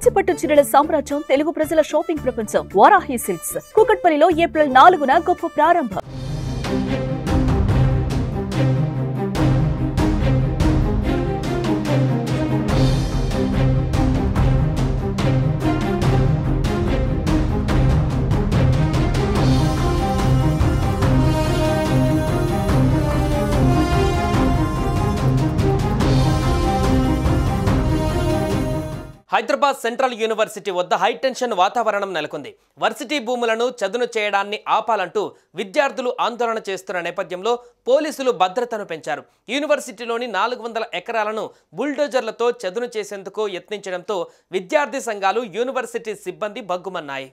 కంచిపట్టు చీరల సామ్రాజ్యం తెలుగు ప్రజల షాపింగ్ ప్రపంచం వారాహి సిల్క్స్ కూకట్పల్లిలో ఏప్రిల్ 4న గొప్ప ప్రారంభం. హైదరాబాద్ సెంట్రల్ యూనివర్సిటీ వద్ద హైటెన్షన్ వాతావరణం నెలకొంది. వర్సిటీ భూములను చదును చేయడాన్ని ఆపాలంటూ విద్యార్థులు ఆందోళన చేస్తున్న నేపథ్యంలో పోలీసులు భద్రతను పెంచారు. యూనివర్సిటీలోని 400 ఎకరాలను బుల్డోజర్లతో చదును చేసేందుకు యత్నించడంతో విద్యార్థి సంఘాలు యూనివర్సిటీ సిబ్బంది బగ్గుమన్నాయి.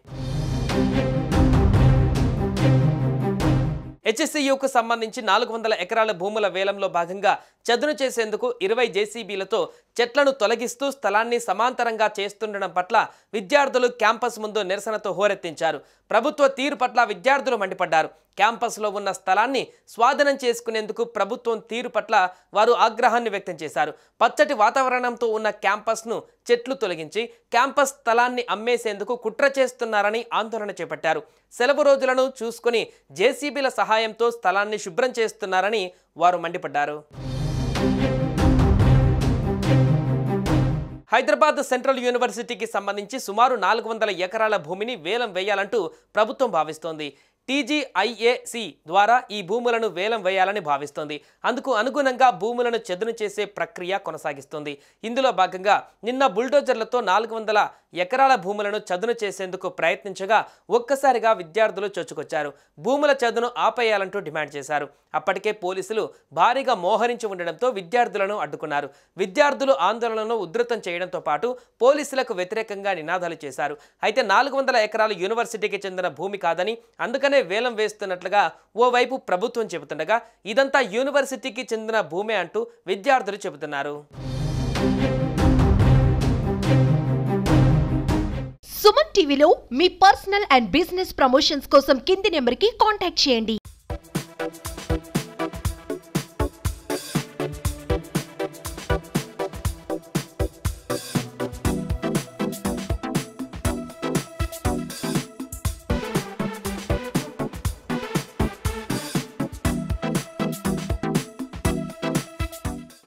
హెచ్ఎస్సియుకు సంబంధించి 400 ఎకరాల భూముల వేలంలో భాగంగా చదును చేసేందుకు 20 జేసీబీలతో చెట్లను తొలగిస్తూ స్థలాన్ని సమాంతరంగా చేస్తుండడం పట్ల విద్యార్థులు క్యాంపస్ ముందు నిరసనతో హోరెత్తించారు. ప్రభుత్వ తీరు పట్ల విద్యార్థులు మండిపడ్డారు. క్యాంపస్లో ఉన్న స్థలాన్ని స్వాధీనం చేసుకునేందుకు ప్రభుత్వం తీరు పట్ల వారు ఆగ్రహాన్ని వ్యక్తం చేశారు. పచ్చటి వాతావరణంతో ఉన్న క్యాంపస్ను చెట్లు తొలగించి క్యాంపస్ స్థలాన్ని అమ్మేసేందుకు కుట్ర చేస్తున్నారని ఆందోళన చేపట్టారు. సెలవు రోజులను చూసుకుని జేసీబీల సహాయంతో స్థలాన్ని శుభ్రం చేస్తున్నారని వారు మండిపడ్డారు. హైదరాబాద్ సెంట్రల్ యూనివర్సిటీకి సంబంధించి సుమారు 400 ఎకరాల భూమిని వేలం వేయాలంటూ ప్రభుత్వం భావిస్తోంది. టీజీఐఏసీ ద్వారా ఈ భూములను వేలం వేయాలని భావిస్తోంది. అందుకు అనుగుణంగా భూములను చదును చేసే ప్రక్రియ కొనసాగిస్తుంది. ఇందులో భాగంగా నిన్న బుల్డోజర్లతో 400 ఎకరాల భూములను చదును చేసేందుకు ప్రయత్నించగా ఒక్కసారిగా విద్యార్థులు చొచ్చుకొచ్చారు. భూముల చదును ఆపేయాలంటూ డిమాండ్ చేశారు. అప్పటికే పోలీసులు భారీగా మోహరించి ఉండడంతో విద్యార్థులను అడ్డుకున్నారు. విద్యార్థులు ఆందోళనను ఉధృతం చేయడంతో పాటు పోలీసులకు వ్యతిరేకంగా నినాదాలు చేశారు. అయితే 400 ఎకరాలు యూనివర్సిటీకి చెందిన భూమి కాదని అందుకనే వేలం వేస్తున్నట్లుగా ఓవైపు ప్రభుత్వం చెబుతుండగా ఇదంతా యూనివర్సిటీకి చెందిన భూమే అంటూ విద్యార్థులు చెబుతున్నారు. సుమన్ టీవీలో మీ పర్సనల్ అండ్ బిజినెస్ ప్రమోషన్స్ కోసం కింది నెంబర్కి కాంటాక్ట్ చేయండి.